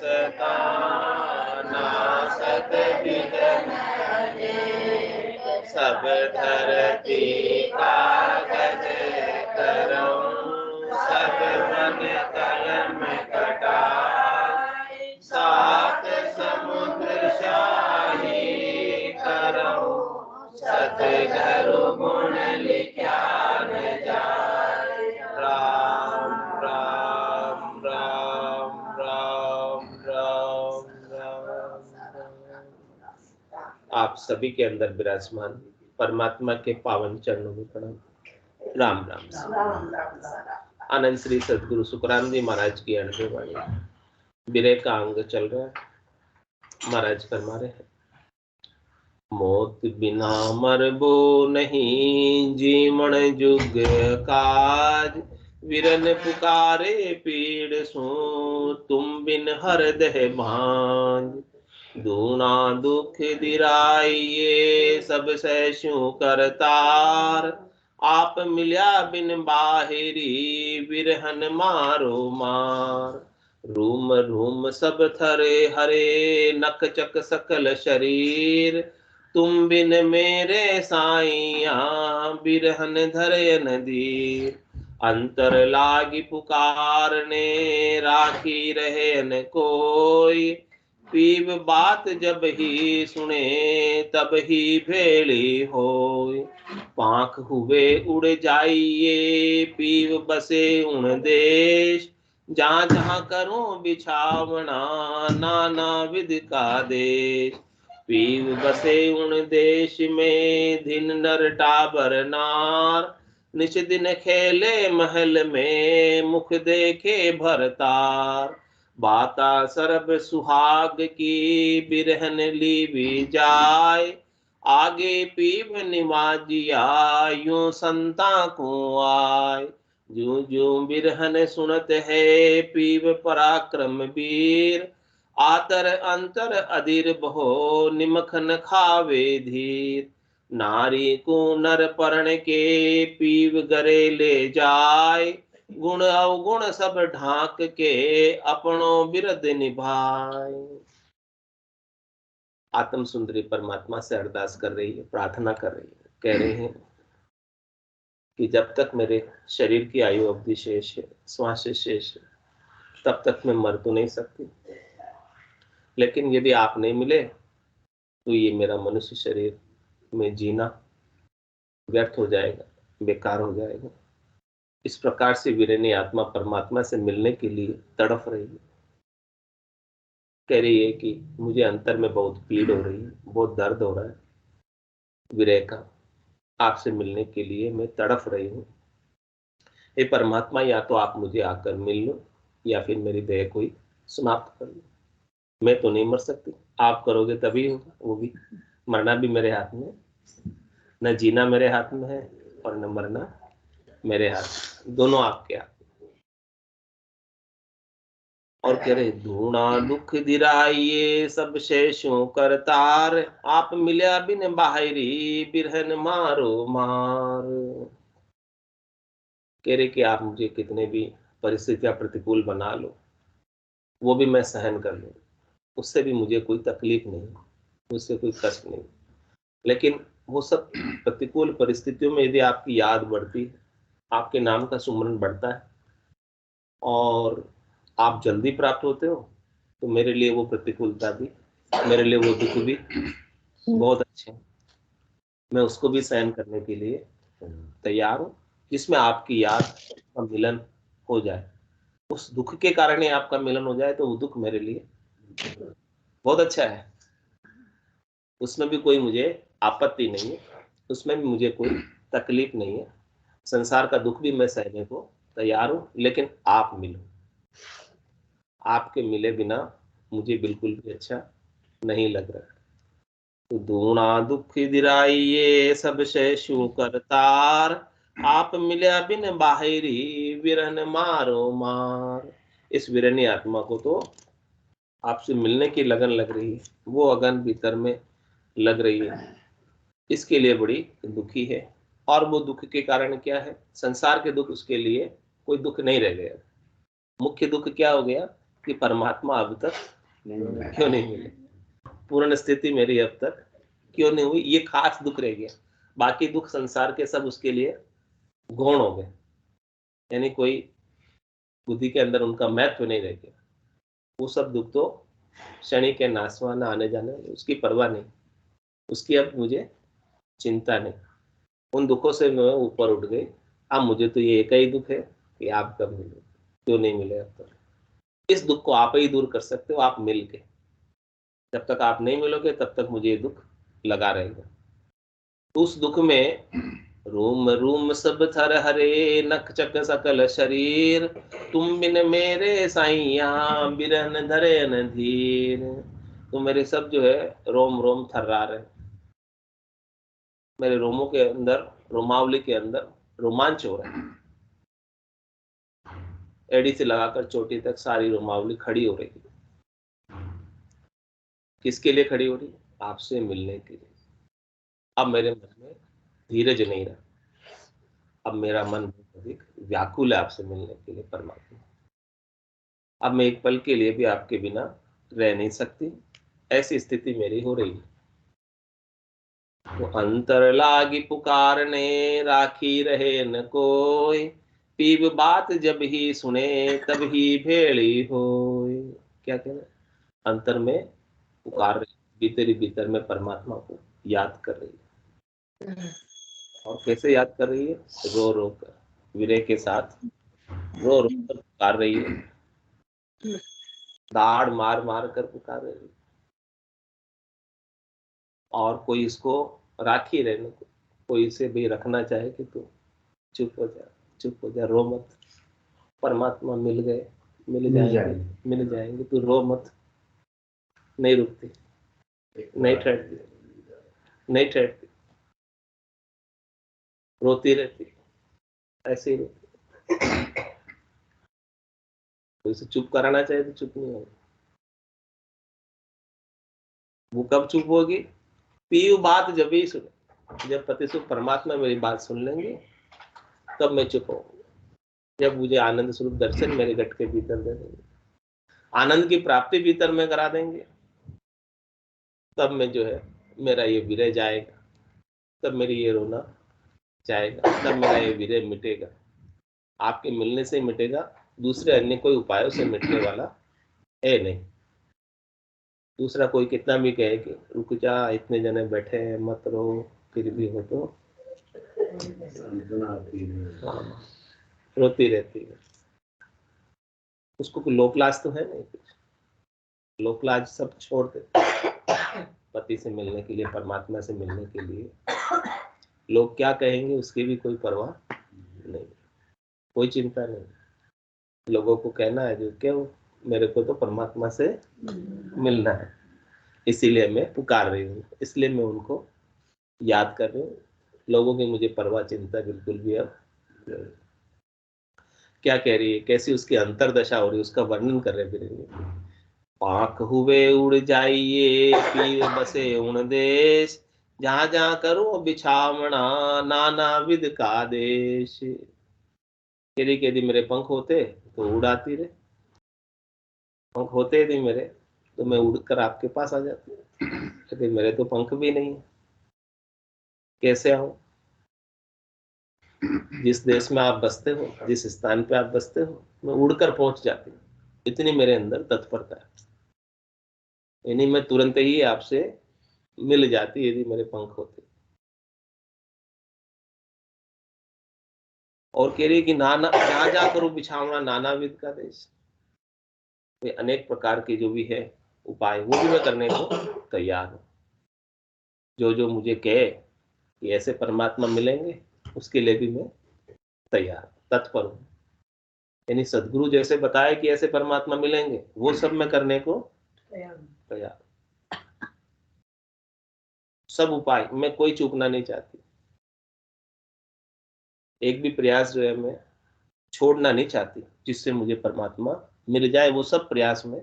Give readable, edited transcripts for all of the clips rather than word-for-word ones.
सता नासत बिघन अनेक, सब धरती कागज करऊं, सब मन कलम कटाए, सात समुद्र शाही करऊं, सतगुरु गुण लिखा न जाए। राम राम राम राम राम राम। आप सभी के अंदर विराजमान परमात्मा के पावन चरणों में प्रणाम। राम राम। आनंद श्री सदगुरु सुखराम जी महाराज की अणबे वाणी बिरे का अंग चल रहा है। महाराज फरमा रहे हैं, मौत बिना मरबो नहीं, जीवन जुग काज, विरन पुकारे पीड़ सो, तुम बिन हृदय भांज, दूना दुख दिराइए सब सैसु करतार, आप मिल्या बिन बाहिरी, बिरहन मारो मार, रूम रूम सब थरे हरे, नख चक सकल शरीर, तुम बिन मेरे साइया, बिरहन धरे नदीर, अंतर लागी पुकारने, राखी रहे न कोई, पीव बात जब ही सुने, तब ही भेली होय, पाख हुए उड़ जाइए, पीव बसे उन देश, जहाँ जहाँ करूं बिछावना, नाना विध का देश, पीव बसे उन देश में, दिन नर टाबर नार, निश दिन खेले महल में, मुख देखे भरतार, बाता सरब सुहाग की, बिरहन लीवी जाय, आगे पीव निमाजिया, यूं संता को आय, जू जू बिरहन सुनत है, पीव पराक्रम वीर, आतर अंतर अधीर बहो, निमख न खावे धीर, नारी को नर परण के, पीव गरे ले जाय, गुण अवगुण सब ढांक के, अपनों बिरद निभाए। आत्म सुंदरी परमात्मा से अरदास कर रही है, प्रार्थना कर रही है, कह रहे हैं कि जब तक मेरे शरीर की आयु अवधि शेष है, श्वास शेष है, तब तक मैं मर तो नहीं सकती, लेकिन यदि आप नहीं मिले तो ये मेरा मनुष्य शरीर में जीना व्यर्थ हो जाएगा, बेकार हो जाएगा। इस प्रकार से वीरनी आत्मा परमात्मा से मिलने के लिए तड़फ रही है, कह रही है कि मुझे अंतर में बहुत पीड़ हो रही है, बहुत दर्द हो रहा है विरह का, आपसे मिलने के लिए मैं तड़फ रही हूँ। हे परमात्मा, या तो आप मुझे आकर मिल लो, या फिर मेरी देह को ही समाप्त कर लो। मैं तो नहीं मर सकती, आप करोगे तभी होगा, वो भी मरना भी मेरे हाथ में, न जीना मेरे हाथ में है और न मरना मेरे हाथ, दोनों आपके हाथ। और कह रहे, धूणा दुख दिराइए सब शेषों करतार, आप मिल्या बिन बाहरी, बिरहन मारो मार। कह रहे कि आप मुझे कितने भी परिस्थितियां प्रतिकूल बना लो, वो भी मैं सहन कर लूं, उससे भी मुझे कोई तकलीफ नहीं, उससे कोई कष्ट नहीं, लेकिन वो सब प्रतिकूल परिस्थितियों में यदि आपकी याद बढ़ती है, आपके नाम का सुमरन बढ़ता है और आप जल्दी प्राप्त होते हो, तो मेरे लिए वो प्रतिकूलता भी, मेरे लिए वो दुख भी बहुत अच्छे हैं, मैं उसको भी सहन करने के लिए तैयार हूँ, जिसमें आपकी याद का मिलन हो जाए, उस दुख के कारण ही आपका मिलन हो जाए, तो वो दुख मेरे लिए बहुत अच्छा है, उसमें भी कोई मुझे आपत्ति नहीं है, उसमें भी मुझे कोई तकलीफ नहीं है, संसार का दुख भी मैं सहने को तैयार हूँ, लेकिन आप मिलो, आपके मिले बिना मुझे बिल्कुल भी अच्छा नहीं लग रहा। तो दूना दुख दिराइए सब शेषु करतार, आप मिले बिन बाहरी, विरन मारो मार। इस विरनी आत्मा को तो आपसे मिलने की लगन लग रही है, वो अगन भीतर में लग रही है, इसके लिए बड़ी दुखी है। और वो दुख के कारण क्या है? संसार के दुख उसके लिए कोई दुख नहीं रह गया। मुख्य दुख क्या हो गया कि परमात्मा अब तक क्यों नहीं मिले, पूर्ण स्थिति मेरी अब तक क्यों नहीं हुई। ये खास दुख रह गया, बाकी दुख संसार के सब उसके लिए गौण हो गए, यानी कोई बुद्धि के अंदर उनका महत्व नहीं रह गया। वो सब दुख तो क्षणिक के नासवान आने जाने, उसकी परवाह नहीं, उसकी अब मुझे चिंता नहीं। उन दुखों से मैं ऊपर उठ गई। अब मुझे तो ये एक ही दुख है कि आप कब मिले, क्यों नहीं मिले अब तक। इस दुख को आप ही दूर कर सकते हो, आप मिल के। जब तक आप नहीं मिलोगे तब तक मुझे ये दुख लगा रहेगा। तो उस दुख में रूम रूम सब थर हरे, नख चक सकल शरीर, तुम बिन मेरे साइया बिरहन धरे न धीर। तो मेरे सब जो है रोम रोम थर्रा रहे, मेरे रोमों के अंदर, रोमावली के अंदर रोमांच हो रहा है। एड़ी से लगाकर चोटी तक सारी रोमावली खड़ी हो रही है। किसके लिए खड़ी हो रही है? आपसे मिलने के लिए। अब मेरे मन में धीरज नहीं रहा, अब मेरा मन बहुत अधिक व्याकुल है आपसे मिलने के लिए परमात्मा। अब मैं एक पल के लिए भी आपके बिना रह नहीं सकती, ऐसी स्थिति मेरी हो रही है। तो अंतर लागी पुकारने, राखी रहे न कोई, पीब बात जब ही सुने तब ही भेड़ी होय। क्या कहना, अंतर में पुकार रही, भीतर ही भीतर में परमात्मा को याद कर रही है। और कैसे याद कर रही है? रो रो कर, विरह के साथ रो रो कर पुकार रही है, दाढ़ मार मार कर पुकार रही है। और कोई इसको राखी रहने को, कोई इसे भी रखना चाहे कि तू चुप हो जा, चुप हो जा, रो मत, परमात्मा मिल गए, मिल जाएंगे, तू रो मत। नहीं रुकती, नहीं ठहरती, नहीं ठहरती, रोती रहती, ऐसे ही रोती। तो इसे चुप कराना चाहे तो चुप नहीं होगी। वो कब चुप होगी? पीयू बात जब ही सुने, जब पति सुख परमात्मा मेरी बात सुन लेंगे तब मैं चुप होऊंगी। जब मुझे आनंद स्वरूप दर्शन मेरे घट के भीतर दे देंगे, आनंद की प्राप्ति भीतर में करा देंगे, तब मैं जो है मेरा ये विरह जाएगा, तब मेरी ये रोना जाएगा, तब मेरा ये विरह मिटेगा। आपके मिलने से मिटेगा, दूसरे अन्य कोई उपायों से मिटने वाला है नहीं। दूसरा कोई कितना भी कहे कि रुक जा, इतने जने बैठे हैं, मत रो, फिर भी हो तो रोती रहती है। उसको कोई लोकलाज तो है नहीं, कुछ लोकलाज सब छोड़ देते, पति से मिलने के लिए, परमात्मा से मिलने के लिए लोग क्या कहेंगे उसकी भी कोई परवाह नहीं, कोई चिंता नहीं। लोगों को कहना है जो क्यों, मेरे को तो परमात्मा से मिलना है, इसीलिए मैं पुकार रही हूँ, इसलिए मैं उनको याद कर रही हूँ। लोगों की मुझे परवाह चिंता बिल्कुल भी अब। क्या कह रही है, कैसी उसकी अंतरदशा हो रही है, उसका वर्णन कर रहे हैं। पाख हुए उड़ जाइए, पीर बसे उन देश, जहां जहां करो बिछावना, नाना विध का देश। केदी मेरे पंख होते तो उड़ाती रहे, पंख होते यदि मेरे तो मैं उड़कर आपके पास आ जाती, लेकिन मेरे तो पंख भी नहीं है, कैसे आऊं? जिस देश में आप बसते हो, जिस स्थान पे आप बसते हो, मैं उड़कर पहुंच जाती हूँ, इतनी मेरे अंदर तत्परता है। यानी मैं तुरंत ही आपसे मिल जाती यदि मेरे पंख होते। और कह रही है कि नाना जहां जा करो बिछावना, नाना विध का देश, ये अनेक प्रकार के जो भी है उपाय, वो भी मैं करने को तैयार हूँ। जो जो मुझे कहे कि ऐसे परमात्मा मिलेंगे, उसके लिए भी मैं तैयार, तत्पर हूँ। यानी सदगुरु जैसे बताए कि ऐसे परमात्मा मिलेंगे, वो सब मैं करने को तैयार। सब उपाय मैं कोई चूकना नहीं चाहती, एक भी प्रयास जो है मैं छोड़ना नहीं चाहती, जिससे मुझे परमात्मा मिल जाए, वो सब प्रयास में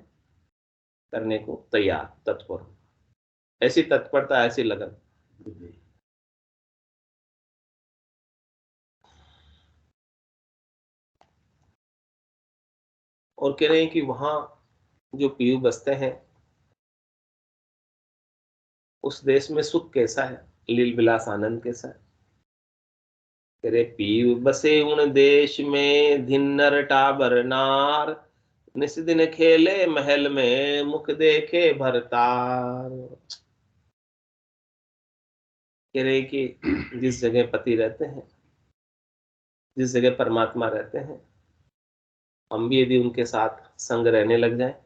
करने को तैयार, तत्पर हूं। ऐसी तत्परता, ऐसी लगन। और कह रहे हैं कि वहां जो पीयू बसते हैं उस देश में सुख कैसा है, लील विलास आनंद कैसा है। तेरे पीयू बसे उन देश में, धिन्नर टाबर नार, निस दिन खेले महल में, मुख देखे भरतार। कह रहे कि जिस जगह पति रहते हैं, जिस जगह परमात्मा रहते हैं, हम भी यदि उनके साथ संग रहने लग जाए,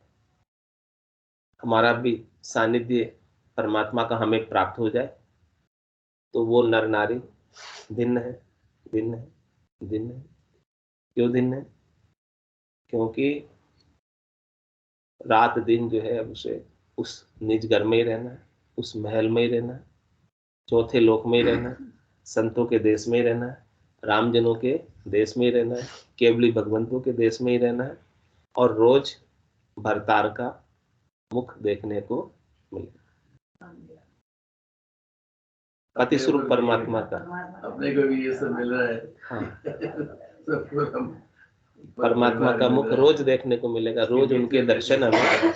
हमारा भी सानिध्य परमात्मा का हमें प्राप्त हो जाए, तो वो नर नारी भिन्न है, भिन्न है, भिन्न है। क्यों भिन्न है? क्योंकि रात दिन जो है अब उसे उस निज घर में ही रहना है, उस महल में ही रहना है, चौथे लोक में ही रहना है, संतों के देश में ही रहना है, रामजनों के देश में ही रहना है, केवली भगवंतों के देश में ही रहना है, और रोज भरतार का मुख देखने को मिलेगा, पति स्वरूप परमात्मा का। अपने को भी ये सब मिल रहा है। हाँ, सब परमात्मा का मुख रोज देखने को मिलेगा, रोज उनके दर्शन हमें,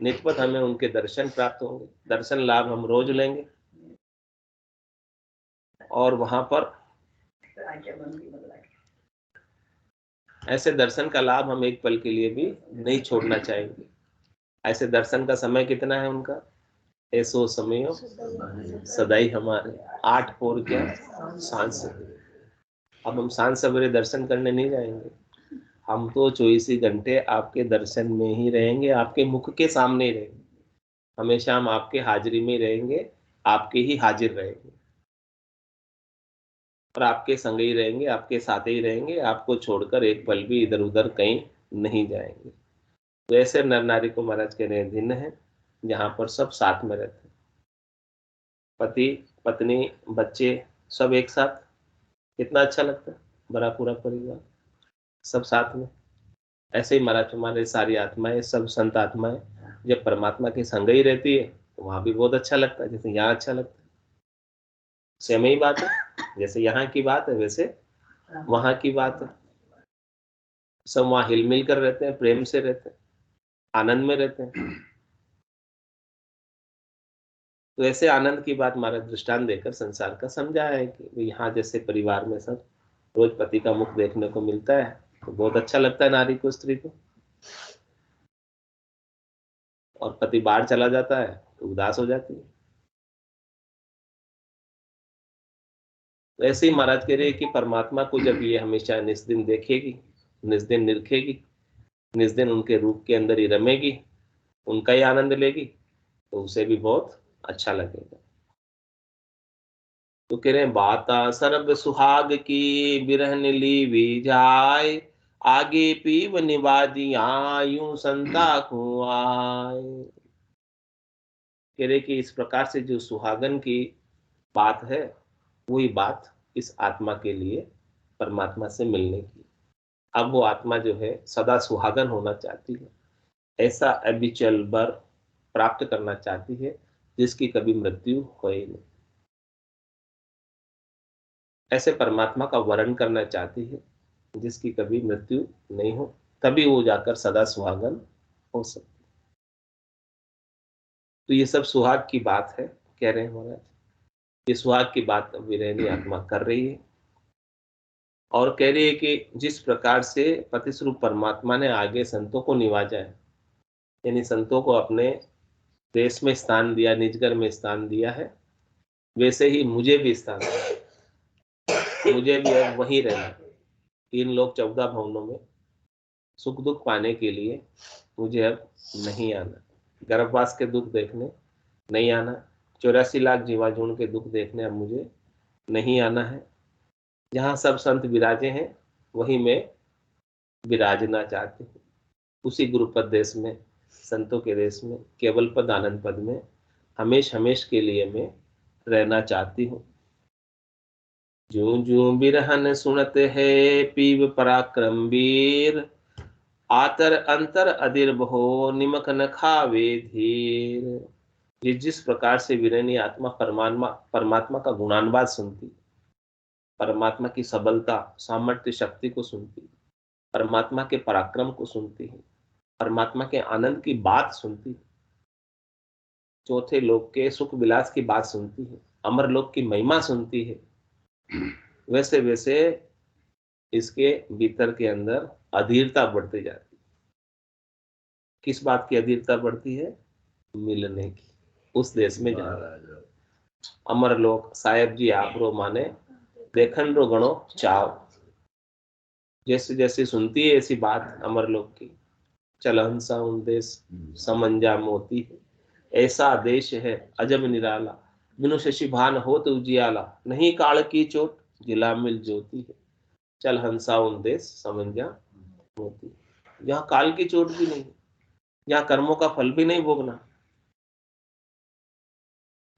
निष्पत हमें उनके दर्शन प्राप्त होंगे, दर्शन लाभ हम रोज लेंगे, और वहां पर ऐसे दर्शन का लाभ हम एक पल के लिए भी नहीं छोड़ना चाहेंगे। ऐसे दर्शन का समय कितना है उनका? ऐसो समय सदाई हमारे, 8 पोर क्या सांझ सवेरे। अब हम सांझ सवेरे दर्शन करने नहीं जाएंगे, हम तो 24 ही घंटे आपके दर्शन में ही रहेंगे, आपके मुख के सामने ही रहेंगे, हमेशा हम आपके हाजिरी में रहेंगे, आपके ही हाजिर रहेंगे, और आपके संग ही रहेंगे, आपके साथ ही रहेंगे, आपको छोड़कर एक पल भी इधर उधर कहीं नहीं जाएंगे। तो ऐसे नर नारी को महाराज कह रहे हैं भिन्न है, जहां पर सब साथ में रहते हैं, पति पत्नी बच्चे सब एक साथ, कितना अच्छा लगता है, बड़ा पूरा परिवार सब साथ में। ऐसे ही महाराज हमारे सारी आत्माएं, सब संत आत्माएं जब परमात्मा की संग ही रहती है तो वहां भी बहुत अच्छा लगता है, जैसे यहाँ अच्छा लगता है। सेम ही बात है, जैसे यहाँ की बात है वैसे वहां की बात है। सब वहां हिल मिल कर रहते हैं, प्रेम से रहते हैं, आनंद में रहते हैं। तो ऐसे आनंद की बात महाराज दृष्टांत देकर संसार का समझाया है कि यहाँ जैसे परिवार में सब रोज पति का मुख देखने को मिलता है तो बहुत अच्छा लगता है नारी को, स्त्री को, और पति बाहर चला जाता है तो उदास हो जाती है। तो ऐसे ही महाराज कह रहे हैं कि परमात्मा को जब ये हमेशा निस्दिन देखेगी, निस्दिन निरखेगी, निस्दिन उनके रूप के अंदर ही रमेगी, उनका ही आनंद लेगी, तो उसे भी बहुत अच्छा लगेगा। तो कह रहे हैं बाता सर्ब सुहाग की, बिरहन ली जाय, आगे पीव निवादिया, यूं संता को आए। कह रहे कि इस प्रकार से जो सुहागन की बात है, वही बात इस आत्मा के लिए परमात्मा से मिलने की। अब वो आत्मा जो है सदा सुहागन होना चाहती है, ऐसा अविचल वर प्राप्त करना चाहती है जिसकी कभी मृत्यु हो ही नहीं, ऐसे परमात्मा का वर्ण करना चाहती है जिसकी कभी मृत्यु नहीं हो, तभी वो जाकर सदा सुहागन हो सकती। तो ये सब सुहाग की बात है, कह रहे हैं महाराज, ये सुहाग की बात विरहनी आत्मा कर रही है, और कह रही है कि जिस प्रकार से पति स्वरूप परमात्मा ने आगे संतों को निवाजा है, यानी संतों को अपने देश में स्थान दिया, निजगर में स्थान दिया है, वैसे ही मुझे भी स्थान दिया, मुझे भी अब वहीं रहना है। 3 लोक 14 भवनों में सुख दुख पाने के लिए मुझे अब नहीं आना, गर्भवास के दुख देखने नहीं आना, 84 लाख जीवाजून के दुख देखने अब मुझे नहीं आना है। जहाँ सब संत विराजे हैं वहीं मैं विराजना चाहती हूँ, उसी गुरुपद देश में, संतों के देश में, केवल पद आनंद पद में हमेश हमेश के लिए मैं रहना चाहती हूँ। जूं जूं बिरहन सुनत है, पीव पराक्रम वीर, आतर अंतर अधीर बहो, निमक न खावे धीर। ये जिस प्रकार से विरहनी आत्मा परमात्मा परमात्मा का गुणानुवाद सुनती, परमात्मा की सबलता सामर्थ्य शक्ति को सुनती, परमात्मा के पराक्रम को सुनती है, परमात्मा के आनंद की बात सुनती है, चौथे लोक के सुख विलास की बात सुनती है, अमर लोक की महिमा सुनती है, वैसे वैसे इसके भीतर के अंदर अधीरता बढ़ती जाती है। किस बात की अधीरता बढ़ती है? मिलने की, उस देश में जाना। महाराज अमर लोक साहेब जी आप रो माने देखन रो गणो चाव। जैसे जैसे सुनती है ऐसी बात अमर लोक की, चल हंसा उन देश समंजा मोती है, ऐसा देश है अजब निराला, बिनु शशि भान हो तो उजियाला, नहीं काल की चोट जिला मिल ज्योति है, चल हंसा उन देश समंजा मोती। यहाँ काल की चोट भी नहीं, यहाँ कर्मों का फल भी नहीं भोगना,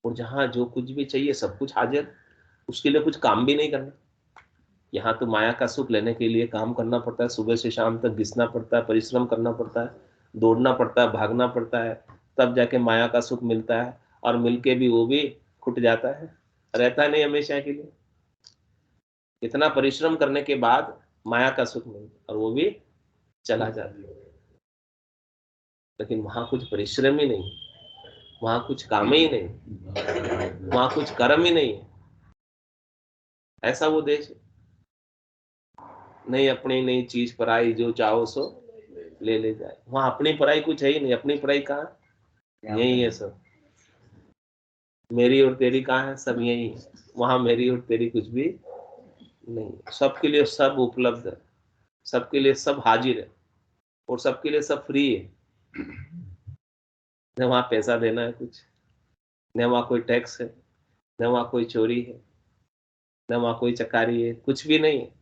और जहाँ जो कुछ भी चाहिए सब कुछ हाजिर, उसके लिए कुछ काम भी नहीं करना। यहाँ तो माया का सुख लेने के लिए काम करना पड़ता है, सुबह से शाम तक घिसना पड़ता है, परिश्रम करना पड़ता है, दौड़ना पड़ता है, भागना पड़ता है, तब जाके माया का सुख मिलता है, और मिलके भी वो भी खुट जाता है, रहता नहीं हमेशा के लिए। इतना परिश्रम करने के बाद माया का सुख मिलता और वो भी चला जाता है। लेकिन वहां कुछ परिश्रम ही नहीं, वहां कुछ काम ही नहीं, वहां कुछ कर्म ही नहीं है। ऐसा वो देश है। नहीं अपनी नई चीज पराई, जो चाहो सो ले ले जाए। वहां अपनी पराई कुछ है ही नहीं। अपनी पराई कहाँ? यही है सब। मेरी और तेरी कहाँ है? सब यही है। वहां मेरी और तेरी कुछ भी नहीं। सबके लिए सब उपलब्ध है, सबके लिए सब हाजिर है, और सबके लिए सब फ्री है। न वहां पैसा देना है कुछ, न वहां कोई टैक्स है, न वहां कोई चोरी है, न वहां कोई चकारी है, कुछ भी नहीं है।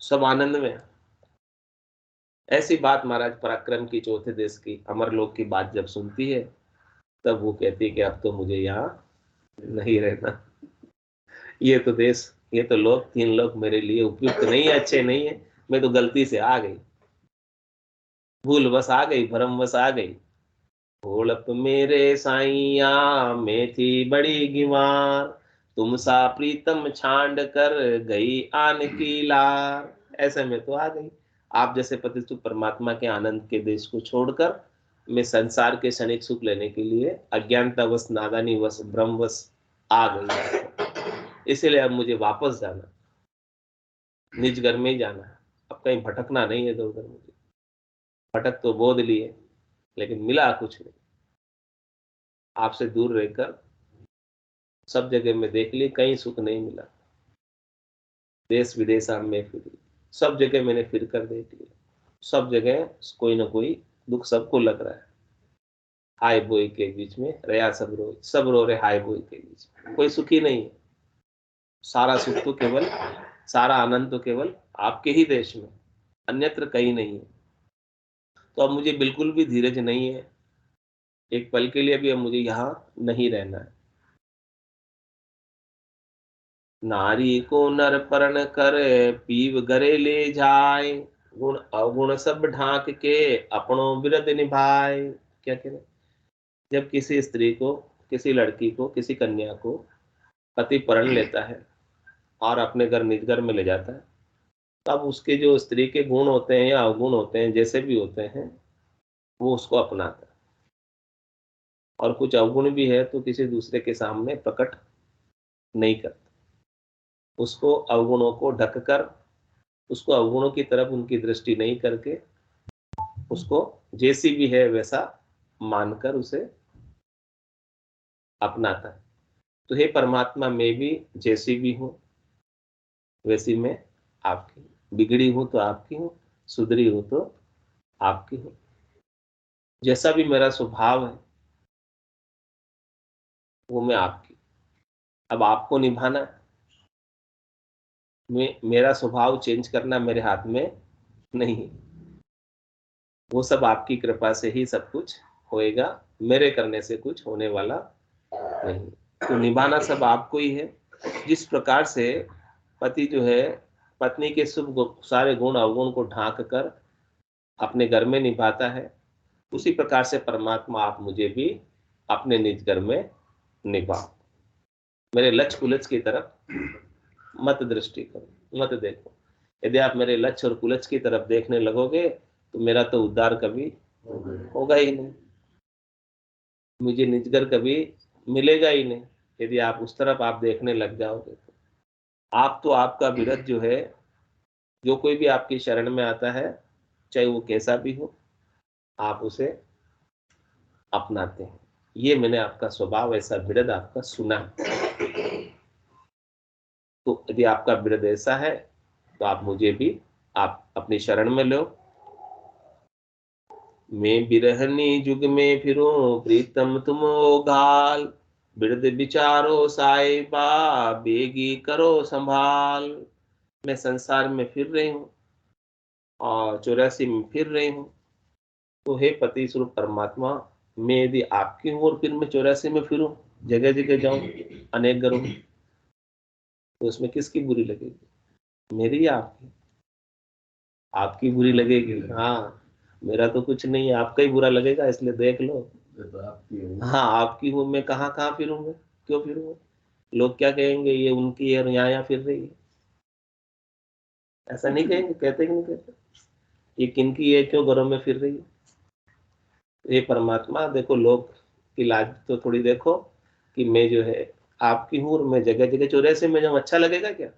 सब आनंद में है। ऐसी बात महाराज पराक्रम की चौथे देश की अमर लोक की बात जब सुनती है, तब वो कहती है कि अब तो मुझे यहाँ नहीं रहना। ये तो देश, ये तो लोग, तीन लोग मेरे लिए उपयुक्त नहीं है, अच्छे नहीं है। मैं तो गलती से आ गई, भूल बस आ गई, भरम बस आ गई। भोलप मेरे साइया मैं थी बड़ी गिवार, तुम सा प्रीतम छांड कर गई आन की लार। ऐसे में तो आ गई। आप जैसे पति सुख परमात्मा के आनंद के देश को छोड़कर मैं संसार के क्षणिक सुख लेने के लिए अज्ञानतावश, नादानीवश, भ्रमवश आ गई। इसीलिए अब मुझे वापस जाना, निज घर में ही जाना है। अब कहीं भटकना नहीं है इधर उधर। मुझे भटक तो बोध लिए, लेकिन मिला कुछ नहीं। आपसे दूर रहकर सब जगह में देख ली, कहीं सुख नहीं मिला। देश विदेश में फिरी, सब जगह मैंने फिर कर देख लिया, सब जगह कोई ना कोई दुख सबको लग रहा है। हाय बोई के बीच में रया सब रो रहे हाय बोई के बीच में, कोई सुखी नहीं है। सारा सुख तो केवल, सारा आनंद तो केवल आपके ही देश में, अन्यत्र कहीं नहीं है। तो अब मुझे बिल्कुल भी धीरज नहीं है, एक पल के लिए भी अब मुझे यहाँ नहीं रहना है। नारी को नर परण कर पीव गरे ले जाए, गुण अवगुण सब ढांक के अपनों बिरद निभाए। क्या कह रहे? जब किसी स्त्री को, किसी लड़की को, किसी कन्या को पति परण लेता है और अपने घर, निज घर में ले जाता है, तब उसके जो स्त्री के गुण होते हैं या अवगुण होते हैं, जैसे भी होते हैं, वो उसको अपनाता है। और कुछ अवगुण भी है तो किसी दूसरे के सामने प्रकट नहीं करता, उसको अवगुणों को ढककर, उसको अवगुणों की तरफ उनकी दृष्टि नहीं करके, उसको जैसी भी है वैसा मानकर उसे अपनाता है। तो हे परमात्मा, मैं भी जैसी भी हूं वैसी मैं आपकी, बिगड़ी हूं तो आपकी हूं, सुधरी हूं तो आपकी हूं। जैसा भी मेरा स्वभाव है वो मैं आपकी। अब आपको निभाना, मेरा स्वभाव चेंज करना मेरे हाथ में नहीं है। वो सब आपकी कृपा से ही सब कुछ होएगा, मेरे करने से कुछ होने वाला नहीं। तो निभाना सब आपको ही है। जिस प्रकार से पति जो है पत्नी के सारे गुण अवगुण को ढांक कर अपने घर में निभाता है, उसी प्रकार से परमात्मा आप मुझे भी अपने निज घर में निभाओ। मेरे लक्ष्य कुलच की तरफ मत दृष्टि करो, मत देखो। यदि आप मेरे लक्ष्य और कुलच की तरफ देखने लगोगे तो मेरा तो उद्धार कभी होगा ही नहीं, मुझे निजगर कभी मिलेगा ही नहीं। यदि आप उस तरफ आप देखने लग जाओगे तो आप तो आपका विरत जो है, जो कोई भी आपकी शरण में आता है, चाहे वो कैसा भी हो, आप उसे अपनाते हैं। ये मैंने आपका स्वभाव ऐसा विरत आपका सुना। तो यदि आपका विरत ऐसा है तो आप मुझे भी आप अपनी शरण में लो। मैं बिरहनी जुग में फिरूं प्रीतम तुम ओ घाल, बिरद विचारो साहिबा बेगी करो संभाल। मैं संसार में फिर रही हूँ और 84 में फिर रही हूँ। तो हे पति स्वरूप परमात्मा, मैं यदि आपकी हूँ और फिर मैं 84 में फिरूं, जगह जगह जाऊं, अनेक घरों में, तो उसमें किसकी बुरी लगेगी? मेरी या आपकी? आपकी बुरी लगेगी। हाँ, मेरा तो कुछ नहीं है, आपका ही बुरा लगेगा, इसलिए देख लो। तो आपकी है। हाँ, आपकी हूँ, मैं कहाँ कहाँ फिरूंगा, क्यों फिरूंगा? लोग क्या कहेंगे, ये उनकी है और यहाँ फिर रही है। ऐसा नहीं कहेंगे? कहते कि नहीं कहते? ये किनकी है, क्यों घरों में फिर रही है? ये परमात्मा देखो, लोग की लाज तो थोड़ी देखो कि मैं जो है आपकी हूँ और मैं जगह जगह 84 में जाऊँ। अच्छा लगेगा क्या?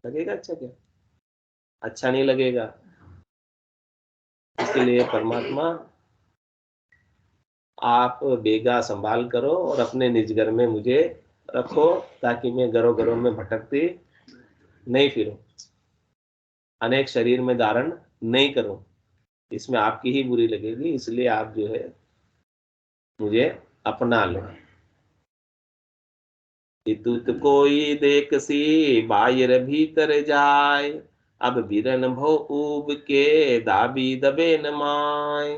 लगेगा अच्छा क्या? अच्छा नहीं लगेगा। इसलिए परमात्मा, आप बेगा संभाल करो और अपने निज घर में मुझे रखो, ताकि मैं घरों घरों में भटकती नहीं फिरूं, अनेक शरीर में धारण नहीं करूं। इसमें आपकी ही बुरी लगेगी, इसलिए आप जो है मुझे अपना लो। इतुत कोई देख सी बाहिर भीतर जाय, अब बिरन भो ऊब के दाबी दबे न माय।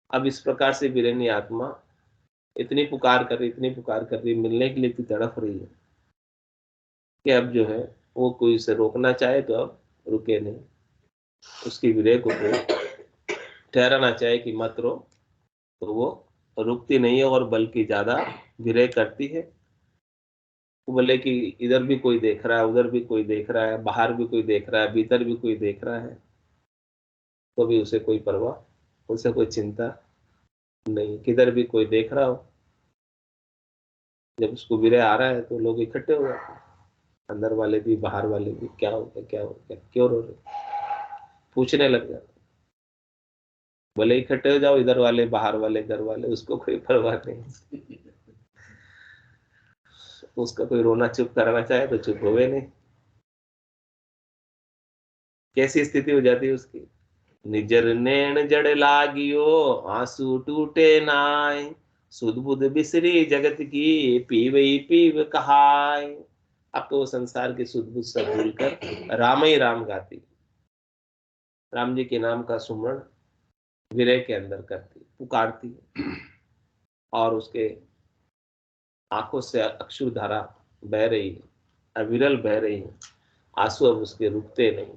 अब इस प्रकार से बिरनी आत्मा इतनी पुकार कर रही, इतनी पुकार कर रही, मिलने के लिए इतनी तड़फ रही है कि अब जो है वो कोई उसे रोकना चाहे तो अब रुके नहीं। उसकी विरह को कोई ठहराना चाहे कि मत रो, तो वो रुकती नहीं है और बल्कि ज्यादा विरह करती है। वो बोले कि इधर भी कोई देख रहा है, उधर भी कोई देख रहा है, बाहर भी कोई देख रहा है, भीतर भी कोई देख रहा है, तो भी उसे कोई परवाह, उसे कोई चिंता नहीं। किधर भी कोई देख रहा हो, जब उसको विरह आ रहा है तो लोग इकट्ठे हो जाते हैं, अंदर वाले भी बाहर वाले भी। क्या हो गया, क्या हो गया, क्यों रो रहे, पूछने लग जाते। बोले इकट्ठे हो जाओ, इधर वाले बाहर वाले घर वाले, उसको कोई परवाह नहीं। उसका कोई रोना चुप कराना चाहे तो चुप होवे नहीं। कैसी स्थिति हो जाती है उसकी? निजर नैन जड़ लागियो आंसू टूटे नाय, सुध बुध बिसरी जगत की पीवई पीव कहाय। अब तो वो संसार के सुध बुध सब भूलकर राम ही राम गाती, राम जी के नाम का सुमरण विरह के अंदर करती, पुकारती, और उसके आंखों से अश्रुधारा बह रही है, अविरल बह रही है। आंसू अब उसके रुकते नहीं,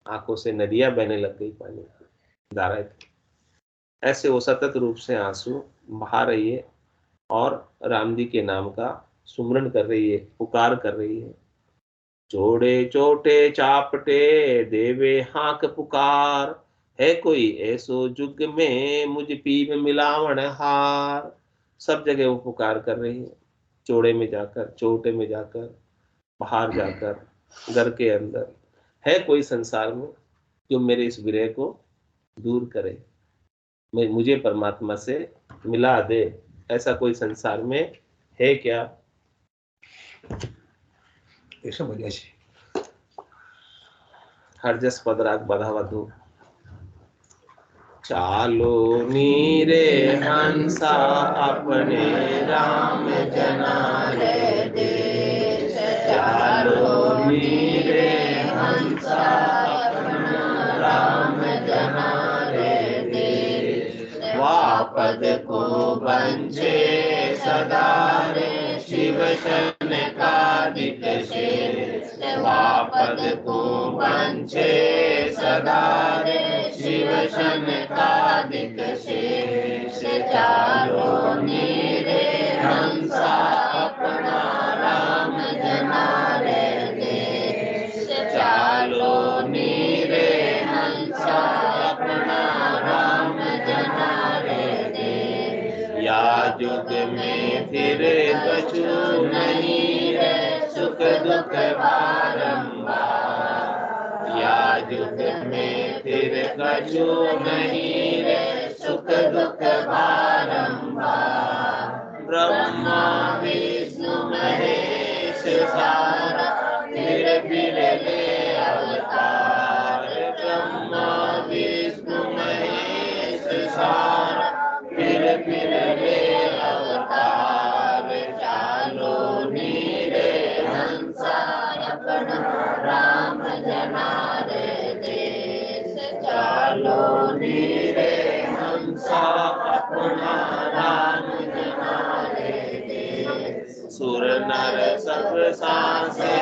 आंखों से नदियां बहने लग गई, पानी की धाराएं। ऐसे वो सतत रूप से आंसू बहा रही है और राम जी के नाम का सुमरण कर रही है, पुकार कर रही है। जोड़े चोटे चापटे देवे हाक पुकार, है कोई ऐसो जुग में मुझ पीव मिलावण हार। सब जगह वो पुकार कर रही है, चौड़े में जाकर, चौटे में जाकर, बाहर जाकर, घर के अंदर। है कोई संसार में जो मेरे इस विरह को दूर करे, मैं मुझे परमात्मा से मिला दे? ऐसा कोई संसार में है क्या? ये सब वजह से हर जस पद राग बढ़ावा दो। चालो नीरे हंसा अपने राम जना रे देश, चालो नीरे हंसा अपना राम जना रे देश। वापद को बंचे सदा रे शिव शन का दिक शेष, वापद को बंचे सदा रे शिव शन का दिक शेष। चालो नीरे हंसा अपना राम जना रे देश, चालो नीरे हंसा युग में फिर कछु नहीं रे सुख दुख बारंबार। या युग में फिर कछु नहीं रे सुख दुख बारंबार। ब्रह्मा विष्णु महेश सारा फिर ले अवतार। ब्रह्मा विष्णु महेश सारा फिर ले अवतार। चालो नीरे हंसा अपना राम जनारे देश। चालो नीरे हंसा अपना राम जनारे देश। सुर नर सब सांसे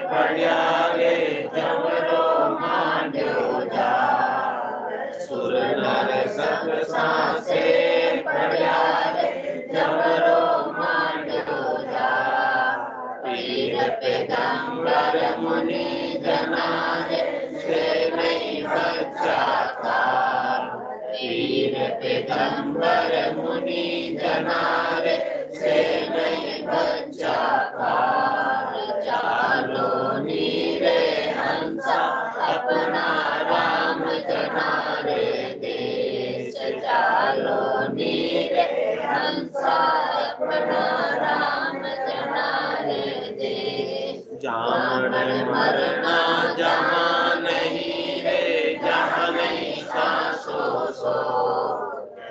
बढ़िया गे जमरो मांड्यो जा। सुर नर सब सांसे बढ़िया गे जमरो मांड्यो जा। पीर पैगंबर मुनि जनारे से नहीं बचा था। पीर पैगंबर मुनि जनारे से नहीं बचा था। चालो नीरे हंसा अपना राम जनारे देश। चालो नीरे हंसा अपना राम जनारे देश। जामन मरना जहाँ नहीं रे जहाँ नहीं सांसों सो।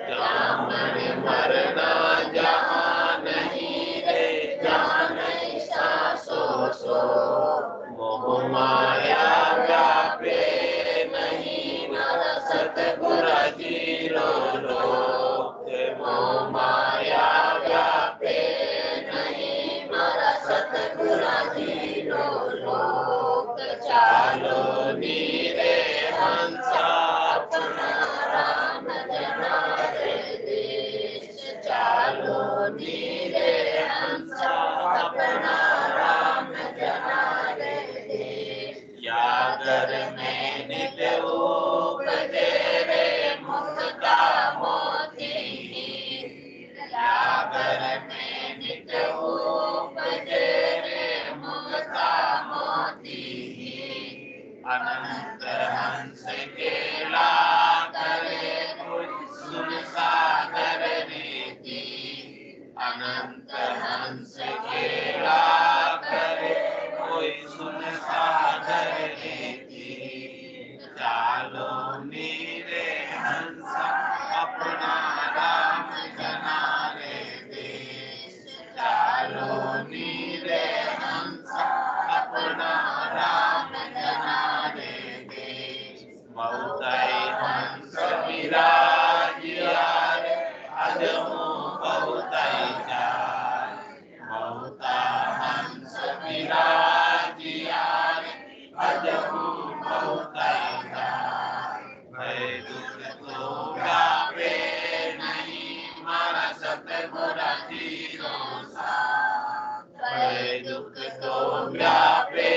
जामन मरना जहाँ नहीं रे जहाँ नहीं सांसों सो। मोह माया व्यापे नहीं नर सतगुर जीरो लोक। मोह माया व्यापे नहीं नर सतगुर जीरो लोक। चालो नीरे हंसा अपना राम जनारे देश। चालो नीरे हंसा अपना राम जनारे देश। यागर में नित्य उपजे रे मुख का मोती। यागर में नित्य उपजे रे मुख का मोती। अनंत हंस केला करे कुछ सुन सागर रीति। अनंत हंस केला करे कोई सुन सागर रीति। चालो नीरे हंसा अपना राम जनारे देश। चालो नीरे हंसा अपना राम जनारे देश। बहुतई हंस विराजिया रे अजमो बहुतई जाय। बहुता हंस विराजिया रे अजमो बहुतई जाय। भय दुख तो व्यापे नहीं मारा सतगुर जीरो साथ। भय दुख तो व्यापे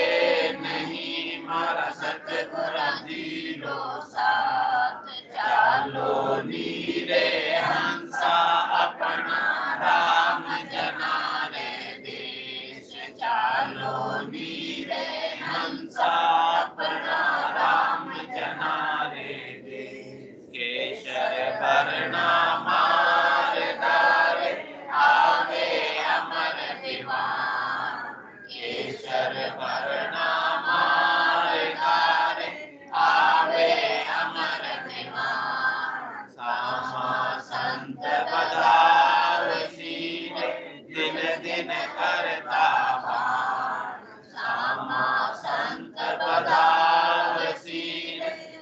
नहीं मारा सतगुर जीरो साथ। चालो नीरे हंसा अपना राम जनारे देश। चालो नीरे हंसा अपना राम जनारे देश। केशर भरना मार डारे आवे अमर विमान। केशर भरना मार डारे आवे अमर विमान। सामा संत बधावसी दिन दिन करता भान। सामा संत बधावसी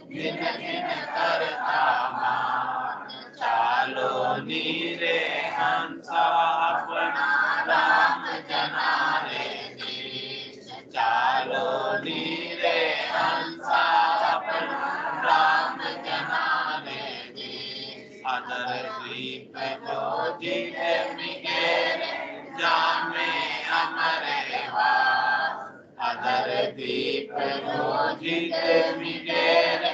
दिन दिन करता भान। चालो नीरे हंसा अपना राम जनारे देश। चालो नीरे हंसा अपना राम जनारे देश। अदर द्वीप जो जीत मिगेर जामे अमर वास। अदर द्वीप जो जीत मिगेर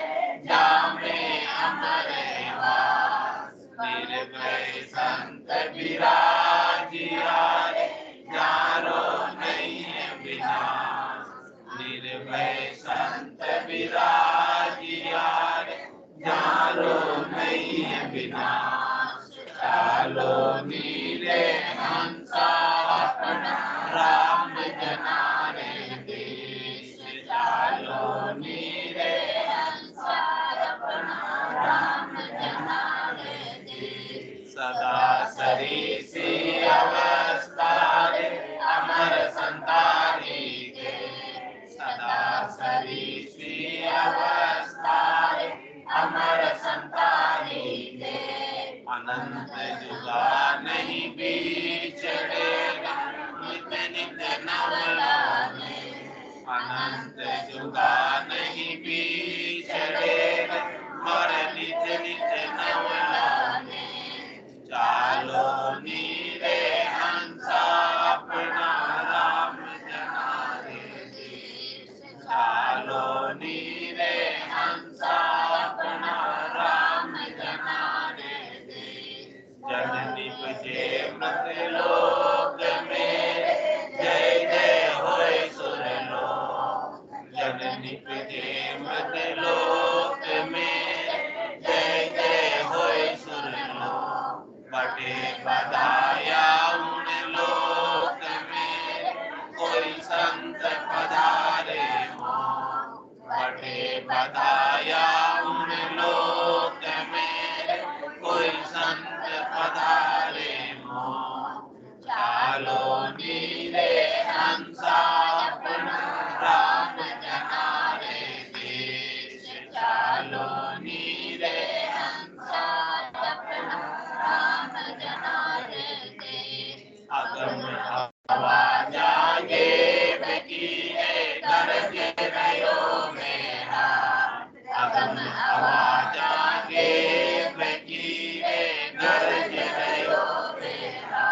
जामे अमर वास। निर्भय संत विराजिया रे, जानो नहीं है विनाश। निर्भय संत विराजिया रे, जानो नहीं है विनाश। चालो नीरे हंसा अपना, राम जना रे देश। चालो नीरे हंसा अपना, राम जना रे देश। सदा सरीसी अवस्था रे, अमर संतारी के। सदा सरीसी अवस्था रे, अमर संतारी के। अनंत जुगा नहीं बिछड़ेगा, नित्य नित्य नव लाने। अनंत जुगा नहीं बिछड़ेगा, और नित्य नित्य नव लाने। चालो नीरे हंसा अपना, राम जना रे देश। चालो नीरे हंसा अपना, राम जना रे देश। जन निपजे मृत लोक मेरे, जय जय होय सुर लोक। जन निपजे मृत लोक मेरे, जय जय होय सुर लोक। बटे बधाया उन लोक मेरे, कोई संत पधारे हो। बटे बधाया उन लोक मेरे, कोई संत पधारे हो। चालो नीरे हंसा अपना, राम जना रे देश। चालो नीरे हंसा अपना, राम जना रे देश। अगम आवाज आगे बकीरे, गरज रयो मेरा। अगम आवाज आगे बकीरे, गरज रयो मेरा।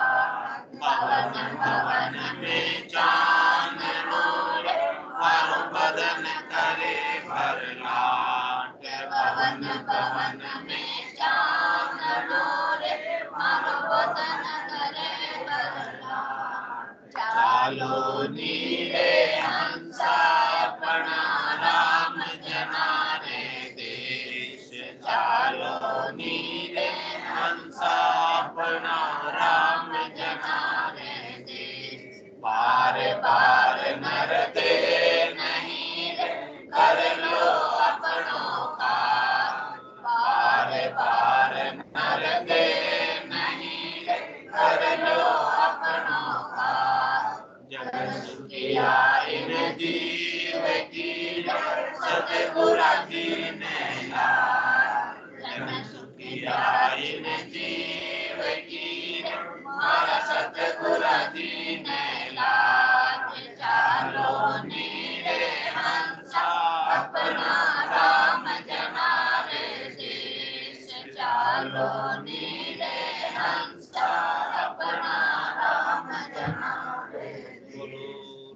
पवन भवन में चांदनो रे, हर बदन करे भरलाट। पवन भवन में चांदनो रे, हर बदन करे भरलाट। चालो नीरे हंसा अपना, राम जना रे देश। चालो नीरे हंसा अपना, राम जना रे देश। बार बार नर दे नहीं रे, कर लो अपनों का। बार बार नर दे नहीं रे, कर लो अपनों का। जगन सुखिया इन जीव की, सतगुरु दीने लाल। जगन सुखिया इन जीव की, मारा सतगुरु दीने लाल। चालो नीरे हंसा अपना, राम जना रे देश। चालो नीरे हंसा अपना, राम जना रे देश। बोलो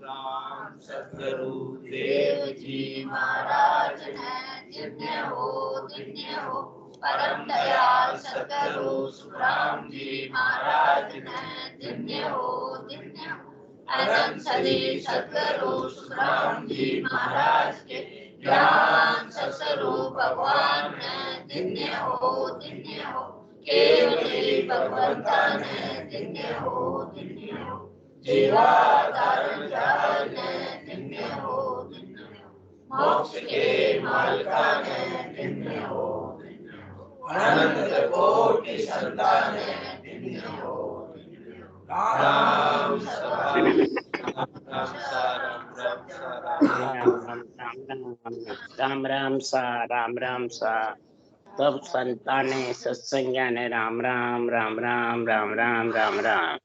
राम सतगुरु देव जी महाराज हैं, जिन्हें हो जिन्हें हो। परम दयाल सतगुरु सुखराम जी महाराज हैं, जिन्हें हो जिन्हें हो। अनंत सदी सतगुरु सुखराम जी महाराज के, ज्ञान सतस्वरूप भगवान हैं, जिन्हें हो जिन्हें हो। केवली भगवंतन हैं, जिन्हें हो जिन्हें हो। जीवाधारण जान हैं, जिन्हें हो जिन्हें हो। मोक्ष के मालिकान हैं, जिन्हें हो जिन्हें हो। अनंत कोटि संतान हैं, जिन्हें हो जिन्हें हो। राम सदा राम सा राम राम सा राम राम सा सब संताने सत्संगाने राम राम राम राम राम राम राम राम।